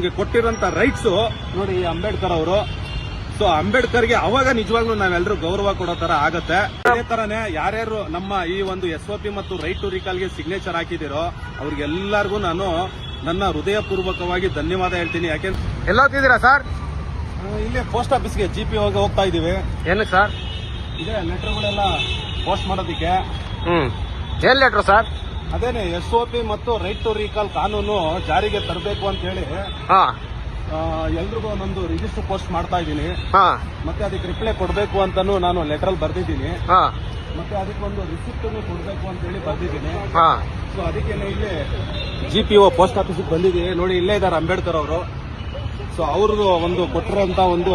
ನಮ್ಗೆ ಕೊಟ್ಟಿರೋಂತ ರೈಟ್ಸ್ ನೋಡಿ ಅಂಬೇಡ್ಕರ್ ಅವರು. ಸೊ ಅಂಬೇಡ್ಕರ್ಗೆ ಅವಾಗ ನಿಜವಾಗ್ಲೂ ನಾವೆಲ್ಲರೂ ಗೌರವ ಕೊಡೋ ತರ ಆಗತ್ತೆ. ಅದೇ ತರನೇ ಯಾರ್ಯಾರು ನಮ್ಮ ಈ ಒಂದು SOP ಮತ್ತು ರೈಟ್ ಟು ರಿಕಾಲ್ಗೆ ಸಿಗ್ನೇಚರ್ ಹಾಕಿದಿರೋ ಅವ್ರಿಗೆಲ್ಲರಿಗೂ ನಾನು ನನ್ನ ಹೃದಯಪೂರ್ವಕವಾಗಿ ಧನ್ಯವಾದ ಹೇಳ್ತೀನಿ. ಯಾಕೆಂದ್ರೆ ಎಲ್ಲ ಹೋಗ್ತಿದ್ದೀರಾ ಸರ್? ಇಲ್ಲೇ ಪೋಸ್ಟ್ ಆಫೀಸ್ಗೆ GP ಹೋಗ್ತಾ ಇದೀವಿ. ಏನಕ್ಕೆ ಸರ್? ಇದೇ ಲೆಟರ್ಗಳೆಲ್ಲ ಪೋಸ್ಟ್ ಮಾಡೋದಿಕ್ಕೆ. ಏನ್ ಲೆಟ್ರು ಸರ್? ಅದೇನೆ SOP ಮತ್ತು ರೈಟ್ ಟು ರಿಕಾಲ್ ಕಾನೂನು ಜಾರಿಗೆ ತರಬೇಕು ಅಂತ ಹೇಳಿ ಎಲ್ರಿಗೂ ಒಂದೊಂದು ರಿಜಿಸ್ಟರ್ ಪೋಸ್ಟ್ ಮಾಡ್ತಾ ಇದ್ದೀನಿ. ಮತ್ತೆ ಅದಕ್ಕೆ ರಿಪ್ಲೈ ಕೊಡಬೇಕು ಅಂತಾನು ನಾನು ಲೆಟರ್ ಬರ್ದಿದ್ದೀನಿ. ಮತ್ತೆ ಅದಕ್ಕೆ ಒಂದು ರಿಸಿಪ್ಟ್ ಕೊಡಬೇಕು ಅಂತ ಹೇಳಿ ಬರ್ದಿದ್ದೀನಿ. ಸೊ ಅದಕ್ಕೇನೆ ಇಲ್ಲಿ GPO ಪೋಸ್ಟ್ ಆಫೀಸಿಗೆ ಬಂದಿದ್ದೀವಿ. ನೋಡಿ ಇಲ್ಲೇ ಇದ್ದಾರೆ ಅಂಬೇಡ್ಕರ್ ಅವರು. ಸೊ ಅವ್ರದ್ದು ಒಂದು ಕೊಟ್ಟಿರೋಂತ ಒಂದು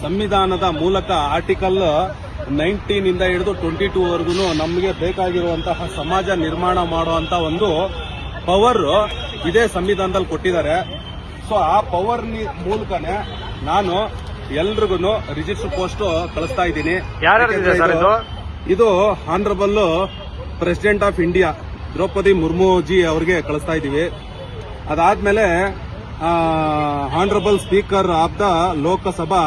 ಸಂವಿಧಾನದ ಮೂಲಕ ಆರ್ಟಿಕಲ್ 19 ಇಂದ ಹಿಡಿದು 22 ವರೆಗೂ ನಮಗೆ ಬೇಕಾಗಿರುವಂತಹ ಸಮಾಜ ನಿರ್ಮಾಣ ಮಾಡುವಂತ ಒಂದು ಪವರ್ ಇದೇ ಸಂವಿಧಾನದಲ್ಲಿ ಕೊಟ್ಟಿದ್ದಾರೆ. ಸೊ ಆ ಪವರ್ ಮೂಲಕನೇ ನಾನು ಎಲ್ರಿಗೂ ರಿಜಿಸ್ಟರ್ ಪೋಸ್ಟ್ ಕಳಿಸ್ತಾ ಇದ್ದೀನಿ. ಇದು honourable president of India Draupadi Murmu G ಅವರಿಗೆ ಕಳಿಸ್ತಾ ಇದ್ದೀವಿ. ಅದಾದ್ಮೇಲೆ honourable speaker of the Lok Sabha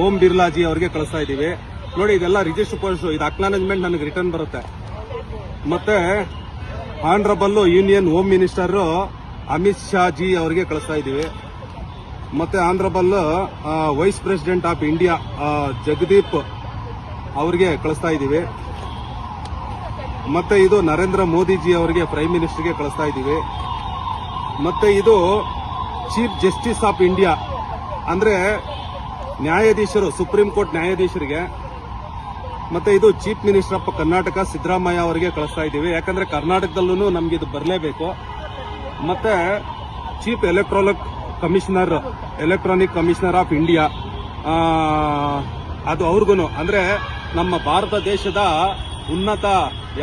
Om Birla G ಅವರಿಗೆ ಕಳಿಸ್ತಾ ಇದ್ದೀವಿ. ನೋಡಿ ಇದೆಲ್ಲ ರಿಜಿಸ್ಟರ್ ಪೋಸ್ಟ್, ಇದು ಅಕ್ನಾಲೇಜ್ಮೆಂಟ್ ನನಗೆ ರಿಟರ್ನ್ ಬರುತ್ತೆ. ಮತ್ತೆ honourable union home minister Amit Shah G ಅವರಿಗೆ ಕಳಿಸ್ತಾ ಇದ್ದೀವಿ. ಮತ್ತೆ honourable vice president of India Jagdeep ಅವರಿಗೆ ಕಳಿಸ್ತಾ ಇದ್ದೀವಿ. ಮತ್ತೆ ಇದು ನರೇಂದ್ರ ಮೋದಿ ಜಿ ಅವರಿಗೆ ಪ್ರೈಮ್ ಮಿನಿಸ್ಟರ್ಗೆ ಕಳಿಸ್ತಾ ಇದ್ದೀವಿ. ಮತ್ತೆ ಇದು ಚೀಫ್ ಜಸ್ಟಿಸ್ ಆಫ್ ಇಂಡಿಯಾ ಅಂದ್ರೆ ನ್ಯಾಯಾಧೀಶರು, ಸುಪ್ರೀಂ ಕೋರ್ಟ್ ನ್ಯಾಯಾಧೀಶರಿಗೆ. ಮತ್ತೆ ಇದು chief minister of Karnataka Siddaramaiah ಅವರಿಗೆ ಕಳಿಸ್ತಾ ಇದ್ದೀವಿ. ಯಾಕಂದ್ರೆ ಕರ್ನಾಟಕದಲ್ಲೂ ನಮ್ಗೆ ಇದು ಬರಲೇಬೇಕು. ಮತ್ತೆ chief electronic commissioner of India ಅದು ಅವ್ರಿಗೂ ಅಂದ್ರೆ ನಮ್ಮ ಭಾರತ ದೇಶದ ಉನ್ನತ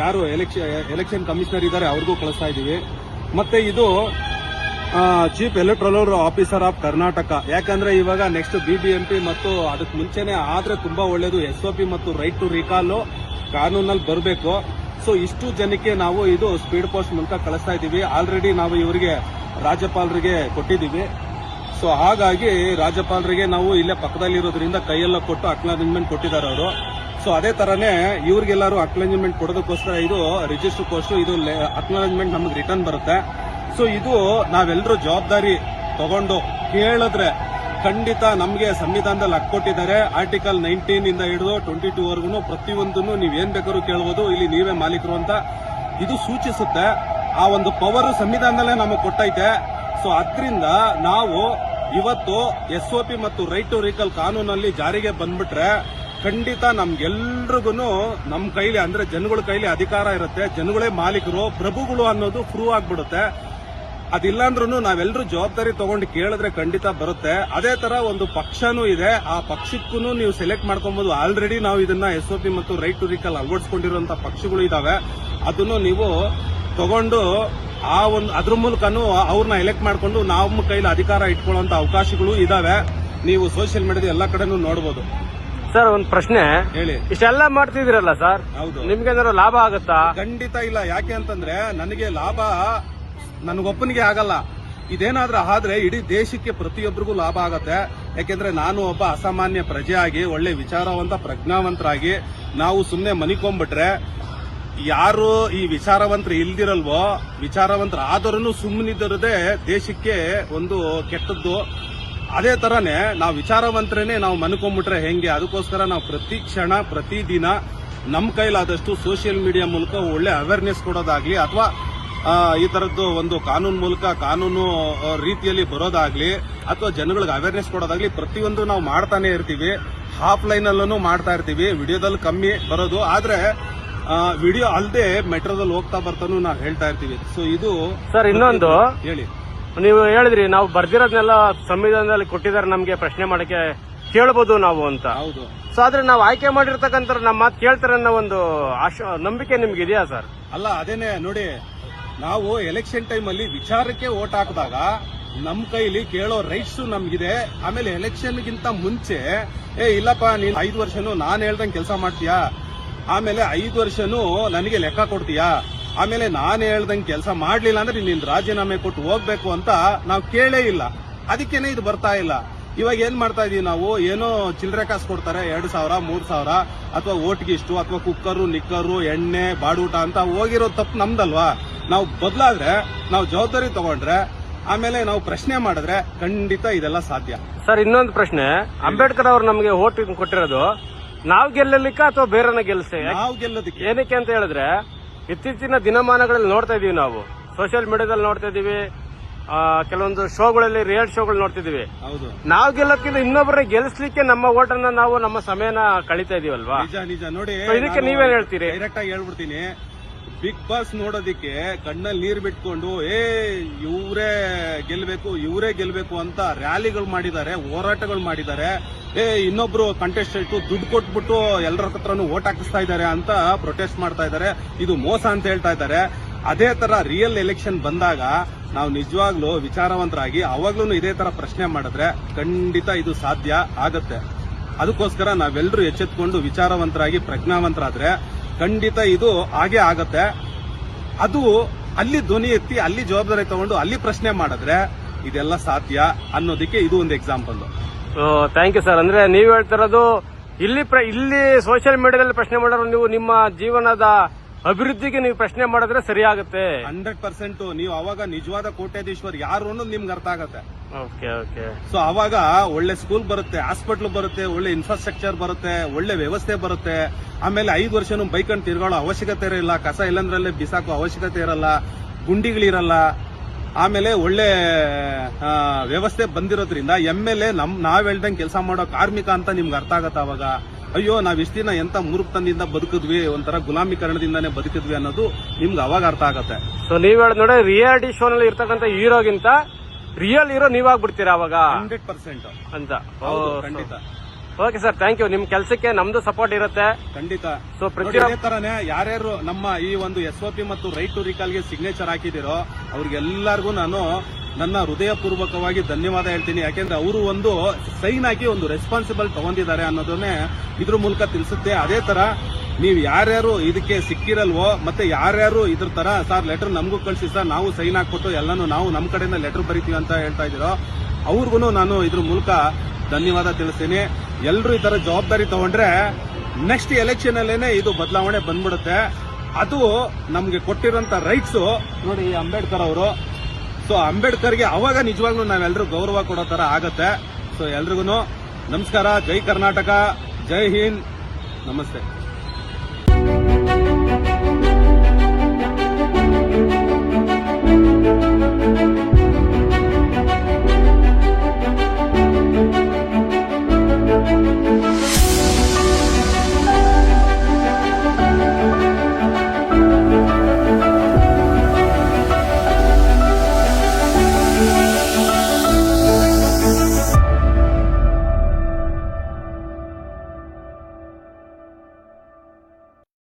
ಯಾರು ಎಲೆಕ್ಷನ್ ಕಮಿಷನರ್ ಇದ್ದಾರೆ ಅವ್ರಿಗೂ ಕಳಿಸ್ತಾ ಇದ್ದೀವಿ. ಮತ್ತೆ ಇದು chief electoral officer of Karnataka. ಯಾಕಂದ್ರೆ ಇವಾಗ ನೆಕ್ಸ್ಟ್ BBMP ಮತ್ತು ಅದಕ್ಕೆ ಮುಂಚೆನೆ ಆದ್ರೆ ತುಂಬಾ ಒಳ್ಳೇದು. SOP ಮತ್ತು ರೈಟ್ ಟು ರಿಕಾಲ್ ಕಾನೂನಲ್ಲಿ ಬರಬೇಕು. ಸೊ ಇಷ್ಟು ಜನಕ್ಕೆ ನಾವು ಇದು ಸ್ಪೀಡ್ ಪೋಸ್ಟ್ ಮೂಲಕ ಕಳಿಸ್ತಾ ಇದ್ದೀವಿ. ಆಲ್ರೆಡಿ ನಾವು ಇವರಿಗೆ ರಾಜ್ಯಪಾಲರಿಗೆ ಕೊಟ್ಟಿದ್ದೀವಿ. ಸೊ ಹಾಗಾಗಿ ರಾಜ್ಯಪಾಲರಿಗೆ ನಾವು ಇಲ್ಲೇ ಪಕ್ಕದಲ್ಲಿರೋದ್ರಿಂದ ಕೈಯೆಲ್ಲ ಕೊಟ್ಟು ಅಕ್ನಾಲೇಜ್ಮೆಂಟ್ ಕೊಟ್ಟಿದ್ದಾರೆ ಅವರು. ಸೊ ಅದೇ ತರನೇ ಇವ್ರಿಗೆಲ್ಲರೂ ಅಕ್ನಾಲೇಜ್ಮೆಂಟ್ ಕೊಡೋದಕ್ಕೋಸ್ಕರ ಇದು ರಿಜಿಸ್ಟರ್ ಪೋಸ್ಟ್, ಇದು ಅಕ್ನಾಲೇಜ್ಮೆಂಟ್ ನಮಗೆ ರಿಟರ್ನ್ ಬರುತ್ತೆ. ಸೊ ಇದು ನಾವೆಲ್ಲರೂ ಜವಾಬ್ದಾರಿ ತಗೊಂಡು ಕೇಳಿದ್ರೆ ಖಂಡಿತ ನಮಗೆ ಸಂವಿಧಾನದಲ್ಲಿ ಹಕ್ಕೊಟ್ಟಿದ್ದಾರೆ. ಆರ್ಟಿಕಲ್ 19 ಇಂದ ಹಿಡಿದು 22 ವರೆಗೂ ಪ್ರತಿಯೊಂದನ್ನು ನೀವೇನ್ ಬೇಕಾದ್ರೂ ಕೇಳಬಹುದು, ಇಲ್ಲಿ ನೀವೇ ಮಾಲೀಕರು ಅಂತ ಇದು ಸೂಚಿಸುತ್ತೆ. ಆ ಒಂದು ಪವರ್ ಸಂವಿಧಾನದಲ್ಲೇ ನಮಗೆ ಕೊಟ್ಟೈತೆ. ಸೊ ಅದರಿಂದ ನಾವು ಇವತ್ತು SOP ಮತ್ತು ರೈಟ್ ಟು ರಿಕಾಲ್ ಕಾನೂನಲ್ಲಿ ಜಾರಿಗೆ ಬಂದ್ಬಿಟ್ರೆ ಖಂಡಿತ ನಮ್ಗೆಲ್ರಿಗೂ ನಮ್ಮ ಕೈಲಿ ಅಂದ್ರೆ ಜನಗಳ ಕೈಲಿ ಅಧಿಕಾರ ಇರುತ್ತೆ. ಜನಗಳೇ ಮಾಲೀಕರು, ಪ್ರಭುಗಳು ಅನ್ನೋದು ಪ್ರೂವ್ ಆಗ್ಬಿಡುತ್ತೆ. ಅದಿಲ್ಲಾಂದ್ರೂ ನಾವೆಲ್ಲರೂ ಜವಾಬ್ದಾರಿ ತಗೊಂಡು ಕೇಳಿದ್ರೆ ಖಂಡಿತ ಬರುತ್ತೆ. ಅದೇ ತರ ಒಂದು ಪಕ್ಷನೂ ಇದೆ, ಆ ಪಕ್ಷಕ್ಕೂ ನೀವು ಸೆಲೆಕ್ಟ್ ಮಾಡ್ಕೊಬಹುದು. ಆಲ್ರೆಡಿ ನಾವು ಇದನ್ನ SOP ಮತ್ತು ರೈಟ್ ಟು ರಿಕಾಲ್ ಅಳವಡಿಸಿಕೊಂಡಿರುವಂತಹ ಪಕ್ಷಗಳು ಇದಾವೆ. ಅದನ್ನು ನೀವು ತಗೊಂಡು ಅದ್ರ ಮೂಲಕನೂ ಅವ್ರನ್ನ ಎಲೆಕ್ಟ್ ಮಾಡ್ಕೊಂಡು ನಮ್ಮ ಕೈಲಿ ಅಧಿಕಾರ ಇಟ್ಕೊಳ್ಳುವಂತ ಅವಕಾಶಗಳು ಇದಾವೆ. ನೀವು ಸೋಷಿಯಲ್ ಮೀಡಿಯಾದ ಎಲ್ಲಾ ಕಡೆನೂ ನೋಡಬಹುದು. ಸರ್ ಒಂದು ಪ್ರಶ್ನೆ ಹೇಳಿ. ಇಷ್ಟೆಲ್ಲ ಮಾಡ್ತಿದ್ದೀರಲ್ಲ ಸರ್, ಹೌದು, ನಿಮ್ಗೇನಾದ್ರು ಲಾಭ ಆಗುತ್ತಾ? ಖಂಡಿತ ಇಲ್ಲ. ಯಾಕೆ ಅಂತಂದ್ರೆ ನನಗೆ ಲಾಭ ನನಗೊಬ್ಬನಿಗೆ ಆಗಲ್ಲ. ಇದೇನಾದ್ರೂ ಆದ್ರೆ ಇಡೀ ದೇಶಕ್ಕೆ ಪ್ರತಿಯೊಬ್ಬರಿಗೂ ಲಾಭ ಆಗತ್ತೆ. ಯಾಕೆಂದ್ರೆ ನಾನು ಒಬ್ಬ ಅಸಾಮಾನ್ಯ ಪ್ರಜೆ ಆಗಿ ಒಳ್ಳೆ ವಿಚಾರವಂತ ಪ್ರಜ್ಞಾವಂತರಾಗಿ ನಾವು ಸುಮ್ಮನೆ ಮನಿಕೊಂಡ್ಬಿಟ್ರೆ ಯಾರು ಈ ವಿಚಾರವಂತರು ಇಲ್ದಿರಲ್ವೋ, ವಿಚಾರವಂತರಾದರೂ ಸುಮ್ಮನಿದ್ದರದೇ ದೇಶಕ್ಕೆ ಒಂದು ಕೆಟ್ಟದ್ದು. ಅದೇ ತರನೇ ನಾವು ವಿಚಾರವಂತರನ್ನೇ ನಾವು ಮನ್ಕೊಂಡ್ಬಿಟ್ರೆ ಹೆಂಗೆ? ಅದಕ್ಕೋಸ್ಕರ ನಾವು ಪ್ರತಿ ಕ್ಷಣ ಪ್ರತಿದಿನ ನಮ್ಮ ಕೈಲಾದಷ್ಟು ಸೋಷಿಯಲ್ ಮೀಡಿಯಾ ಮೂಲಕ ಒಳ್ಳೆ ಅವೇರ್ನೆಸ್ ಕೊಡೋದಾಗ್ಲಿ ಅಥವಾ ಈ ತರದ್ದು ಒಂದು ಕಾನೂನು ಮೂಲಕ ಕಾನೂನು ರೀತಿಯಲ್ಲಿ ಬರೋದಾಗ್ಲಿ ಅಥವಾ ಜನಗಳಿಗೆ ಅವೇರ್ನೆಸ್ ಕೊಡೋದಾಗ್ಲಿ ಪ್ರತಿಯೊಂದು ನಾವು ಮಾಡ್ತಾನೆ ಇರ್ತೀವಿ. ಆಫ್ಲೈನ್ ಅಲ್ಲೂ ಮಾಡ್ತಾ ಇರ್ತೀವಿ. ವಿಡಿಯೋದಲ್ಲಿ ಕಮ್ಮಿ ಬರೋದು, ಆದ್ರೆ ವಿಡಿಯೋ ಅಲ್ಲದೆ ಮೆಟ್ರೋದಲ್ಲಿ ಹೋಗ್ತಾ ಬರ್ತಾನು ನಾವು ಹೇಳ್ತಾ ಇರ್ತೀವಿ. ಸೊ ಇದು ಸರ್ ಇನ್ನೊಂದು ಹೇಳಿ. ನೀವು ಹೇಳಿದ್ರಿ ನಾವು ಬರ್ದಿರೋದನ್ನೆಲ್ಲ ಸಂವಿಧಾನದಲ್ಲಿ ಕೊಟ್ಟಿದ್ದಾರೆ, ನಮ್ಗೆ ಪ್ರಶ್ನೆ ಮಾಡಕ್ಕೆ ಕೇಳಬಹುದು ನಾವು ಅಂತ. ಹೌದು. ಸೊ ಆದ್ರೆ ನಾವು ಆಯ್ಕೆ ಮಾಡಿರ್ತಕ್ಕಂಥ ನಮ್ಮ ಮಾತು ಕೇಳ್ತಾರೆ ಅನ್ನೋ ಒಂದು ನಂಬಿಕೆ ನಿಮ್ಗೆ ಇದೆಯಾ ಸರ್? ಅಲ್ಲ, ಅದೇನೆ ನೋಡಿ, ನಾವು ಎಲೆಕ್ಷನ್ ಟೈಮ್ ಅಲ್ಲಿ ವಿಚಾರಕ್ಕೆ ವೋಟ್ ಹಾಕಿದಾಗ ನಮ್ ಕೈಲಿ ಕೇಳೋ ರೈಟ್ಸ್ ನಮ್ಗಿದೆ. ಆಮೇಲೆ ಎಲೆಕ್ಷನ್ ಗಿಂತ ಮುಂಚೆ ಇಲ್ಲಪ್ಪ ನೀನ್ 5 ವರ್ಷನೂ ನಾನ್ ಹೇಳ್ದಂಗೆ ಕೆಲಸ ಮಾಡ್ತೀಯಾ, ಆಮೇಲೆ 5 ವರ್ಷನೂ ನನಗೆ ಲೆಕ್ಕ ಕೊಡ್ತೀಯಾ, ಆಮೇಲೆ ನಾನು ಹೇಳ್ದಂಗೆ ಕೆಲಸ ಮಾಡ್ಲಿಲ್ಲ ಅಂದ್ರೆ ನೀನ್ ರಾಜೀನಾಮೆ ಕೊಟ್ಟು ಹೋಗ್ಬೇಕು ಅಂತ ನಾವು ಕೇಳೇ ಇಲ್ಲ. ಅದಕ್ಕೇನೆ ಇದು ಬರ್ತಾ ಇಲ್ಲ. ಇವಾಗ ಏನ್ ಮಾಡ್ತಾ ಇದೀವಿ ನಾವು, ಏನೋ ಚಿಲ್ಲರೆ ಕಾಸು ಕೊಡ್ತಾರೆ 2,000 3,000 ಅಥವಾ ಓಟ್ಗಿಷ್ಟು ಅಥವಾ ಕುಕ್ಕರು ನಿಕ್ಕರು ಎಣ್ಣೆ ಬಾಡೂಟ ಅಂತ ಹೋಗಿರೋ ತಪ್ಪು ನಮ್ದಲ್ವಾ. ನಾವು ಬದಲಾದ್ರೆ, ನಾವು ಜವಾಬ್ದಾರಿ ತಗೊಂಡ್ರೆ, ಆಮೇಲೆ ನಾವು ಪ್ರಶ್ನೆ ಮಾಡಿದ್ರೆ ಖಂಡಿತ ಇದೆಲ್ಲ ಸಾಧ್ಯ. ಸರ್ ಇನ್ನೊಂದು ಪ್ರಶ್ನೆ, ಅಂಬೇಡ್ಕರ್ ಅವರು ನಮಗೆ ಓಟ್ ಕೊಟ್ಟಿರೋದು ನಾವು ಗೆಲ್ಲಲಿಕ್ಕ ಅಥವಾ ಬೇರೆನ ಗೆಲ್ಸೆ? ನಾವು ಗೆಲ್ಲೋದಕ್ಕೆ. ಏನಕ್ಕೆ ಅಂತ ಹೇಳಿದ್ರೆ ಇತ್ತೀಚಿನ ದಿನಮಾನಗಳಲ್ಲಿ ನೋಡ್ತಾ ಇದೀವಿ, ನಾವು ಸೋಷಿಯಲ್ ಮೀಡಿಯಾದಲ್ಲಿ ನೋಡ್ತಾ ಇದೀವಿ, ಕೆಲವೊಂದು ಶೋಗಳಲ್ಲಿ ರಿಯಾಲಿಟಿ ಶೋಗಳು ನೋಡ್ತಿದೀವಿ. ಹೌದು, ನಾವು ಗೆಲ್ಲಕ್ಕಿಂತ ಇನ್ನೊಬ್ಬರನ್ನ ಗೆಲ್ಲಿಸ್ಲಿಕ್ಕೆ ನಮ್ಮ ಓಟನ್ನ ನಾವು ನಮ್ಮ ಸಮಯನ ಕಳೀತಾ ಇದೀವಲ್ವಾ? ನಿಜ ನೋಡಿ. ಇದಕ್ಕೆ ನೀವೇನ್ ಹೇಳ್ತೀರಿ? ಡೈರೆಕ್ಟ್ ಆಗಿ ಹೇಳ್ಬಿಡ್ತೀನಿ, ಬಿಗ್ ಬಾಸ್ ನೋಡೋದಿಕ್ಕೆ ಕಣ್ಣಲ್ಲಿ ನೀರು ಬಿಟ್ಕೊಂಡು ಇವರೇ ಗೆಲ್ಬೇಕು ಅಂತ ರ್ಯಾಲಿಗಳು ಮಾಡಿದ್ದಾರೆ, ಹೋರಾಟಗಳು ಮಾಡಿದ್ದಾರೆ. ಇನ್ನೊಬ್ರು ಕಂಟೆಸ್ಟೆಂಟ್ ದುಡ್ಡು ಕೊಟ್ಬಿಟ್ಟು ಎಲ್ಲರ ಹತ್ರನೂ ಓಟ್ ಹಾಕಿಸ್ತಾ ಇದ್ದಾರೆ ಅಂತ ಪ್ರೊಟೆಸ್ಟ್ ಮಾಡ್ತಾ ಇದ್ದಾರೆ. ಇದು ಮೋಸ ಅಂತ ಹೇಳ್ತಾ ಇದ್ದಾರೆ. ಅದೇ ತರ ರಿಯಲ್ ಎಲೆಕ್ಷನ್ ಬಂದಾಗ ನಾವು ನಿಜವಾಗ್ಲೂ ವಿಚಾರವಂತರಾಗಿ ಅವಾಗ್ಲೂ ಇದೇ ತರ ಪ್ರಶ್ನೆ ಮಾಡಿದ್ರೆ ಖಂಡಿತ ಇದು ಸಾಧ್ಯ ಆಗತ್ತೆ. ಅದಕ್ಕೋಸ್ಕರ ನಾವೆಲ್ಲರೂ ಎಚ್ಚೆತ್ಕೊಂಡು ವಿಚಾರವಂತರಾಗಿ ಪ್ರಜ್ಞಾವಂತರಾದ್ರೆ ಖಂಡಿತ ಇದು ಹಾಗೆ ಆಗತ್ತೆ. ಅದು ಅಲ್ಲಿ ಧ್ವನಿ ಎತ್ತಿ, ಅಲ್ಲಿ ಜವಾಬ್ದಾರಿ ತಗೊಂಡು, ಅಲ್ಲಿ ಪ್ರಶ್ನೆ ಮಾಡಿದ್ರೆ ಇದೆಲ್ಲ ಸಾಧ್ಯ ಅನ್ನೋದಕ್ಕೆ ಇದು ಒಂದು ಎಕ್ಸಾಂಪಲ್. Thank you sir. ಅಂದ್ರೆ ನೀವು ಹೇಳ್ತಿರೋದು ಇಲ್ಲಿ ಸೋಷಿಯಲ್ ಮೀಡಿಯಾದಲ್ಲಿ ಪ್ರಶ್ನೆ ಮಾಡೋರು ನೀವು ನಿಮ್ಮ ಜೀವನದ ಅಭಿವೃದ್ಧಿಗೆ ನೀವು ಪ್ರಶ್ನೆ ಮಾಡಿದ್ರೆ ಸರಿಯಾಗುತ್ತೆ. 100% ನೀವು ಅವಾಗ ನಿಜವಾದ ಕೋಟ್ಯಾಧೀಶ್ವರ್ ಯಾರು ಅನ್ನೋದು ನಿಮ್ಗೆ ಅರ್ಥ ಆಗತ್ತೆ. Okay okay. ಸೊ ಅವಾಗ ಒಳ್ಳೆ ಸ್ಕೂಲ್ ಬರುತ್ತೆ, ಹಾಸ್ಪಿಟಲ್ ಬರುತ್ತೆ, ಒಳ್ಳೆ ಇನ್ಫ್ರಾಸ್ಟ್ರಕ್ಚರ್ ಬರುತ್ತೆ, ಒಳ್ಳೆ ವ್ಯವಸ್ಥೆ ಬರುತ್ತೆ. ಆಮೇಲೆ 5 ವರ್ಷನೂ ಬೈಕಂಡು ತಿರ್ಗಾಳೋ ಅವಶ್ಯಕತೆ ಇರಲ್ಲ, ಕಸ ಎಲ್ಲಂದ್ರಲ್ಲೇ ಬಿಸಾಕೋ ಅವಶ್ಯಕತೆ ಇರಲ್ಲ, ಗುಂಡಿಗಳಿರಲ್ಲ. ಆಮೇಲೆ ಒಳ್ಳೆ ವ್ಯವಸ್ಥೆ ಬಂದಿರೋದ್ರಿಂದ MLA ನಾವ್ ಹೇಳ್ದಂಗೆ ಕೆಲಸ ಮಾಡೋ ಕಾರ್ಮಿಕ ಅಂತ ನಿಮ್ಗೆ ಅರ್ಥ ಆಗತ್ತ. ಅವಾಗ ಅಯ್ಯೋ ನಾವ್ ಇಷ್ಟ ದಿನ ಎಂತ ಮೂರ್ಖತನದಿಂದ ಬದುಕಿದ್ವಿ, ಒಂಥರ ಗುಲಾಮೀಕರಣದಿಂದಾನೇ ಬದುಕಿದ್ವಿ ಅನ್ನೋದು ನಿಮ್ಗೆ ಅವಾಗ ಅರ್ಥ ಆಗತ್ತೆ. ಸೊ ನೀವ್ ಹೇಳದ್ ನೋಡಿ, ರಿಯಾಲಿಟಿ ಶೋ ನಲ್ಲಿ ಇರ್ತಕ್ಕಂಥ ಹೀರೋಗಿಂತ ರಿಯಲ್ ಹೀರೋ ನೀವಾಗ್ಬಿಡ್ತೀರಾ ಅವಾಗ 100% ಅಂತ. ಖಂಡಿತ. Okay sir, thank you. ನಿಮ್ ಕೆಲಸಕ್ಕೆ ನಮ್ದು ಸಪೋರ್ಟ್ ಇರುತ್ತೆ ಖಂಡಿತ. ಸೊ ಇದೇ ತರನೇ ಯಾರ್ಯಾರು ನಮ್ಮ ಈ ಒಂದು SOP ಮತ್ತು ರೈಟ್ ಟು ರಿಕಾಲ್ಗೆ ಸಿಗ್ನೇಚರ್ ಹಾಕಿದಿರೋ ಅವ್ರಿಗೆಲ್ಲರಿಗೂ ನಾನು ನನ್ನ ಹೃದಯಪೂರ್ವಕವಾಗಿ ಧನ್ಯವಾದ ಹೇಳ್ತೀನಿ. ಯಾಕೆಂದ್ರೆ ಅವರು ಒಂದು ಸೈನ್ ಹಾಕಿ ಒಂದು ರೆಸ್ಪಾನ್ಸಿಬಲ್ ತಗೊಂಡಿದ್ದಾರೆ ಅನ್ನೋದನ್ನೇ ಇದ್ರ ಮೂಲಕ ತಿಳಿಸುತ್ತೆ. ಅದೇ ತರ ನೀವು ಯಾರ್ಯಾರು ಇದಕ್ಕೆ ಸಿಕ್ಕಿರಲ್ವೋ, ಮತ್ತೆ ಯಾರ್ಯಾರು ಇದ್ರ ತರ ಸರ್ ಲೆಟರ್ ನಮಗೂ ಕಳಿಸಿ ಸರ್, ನಾವು ಸೈನ್ ಹಾಕ್ಬಿಟ್ಟು ಎಲ್ಲಾನು ನಾವು ನಮ್ಮ ಕಡೆಯಿಂದ ಲೆಟರ್ ಬರೀತೀವಿ ಅಂತ ಹೇಳ್ತಾ ಇದ್ದೀರೋ ಅವ್ರಿಗೂ ನಾನು ಇದ್ರ ಮೂಲಕ ಧನ್ಯವಾದ ತಿಳಿಸ್ತೀನಿ. ಎಲ್ಲರೂ ಈ ತರ ಜವಾಬ್ದಾರಿ ತಗೊಂಡ್ರೆ ನೆಕ್ಸ್ಟ್ ಎಲೆಕ್ಷನ್ ಅಲ್ಲೇನೆ ಇದು ಬದಲಾವಣೆ ಬಂದ್ಬಿಡುತ್ತೆ. ಅದು ನಮ್ಗೆ ಕೊಟ್ಟಿರೋಂತ ರೈಟ್ಸ್ ನೋಡಿ ಅಂಬೇಡ್ಕರ್ ಅವರು. ಸೊ ಅಂಬೇಡ್ಕರ್ಗೆ ಅವಾಗ ನಿಜವಾಗ್ಲೂ ನಾವೆಲ್ಲರೂ ಗೌರವ ಕೊಡೋ ತರ ಆಗತ್ತೆ. ಸೊ ಎಲ್ರಿಗೂ ನಮಸ್ಕಾರ. ಜೈ ಕರ್ನಾಟಕ, ಜೈ ಹಿಂದ್, ನಮಸ್ತೆ.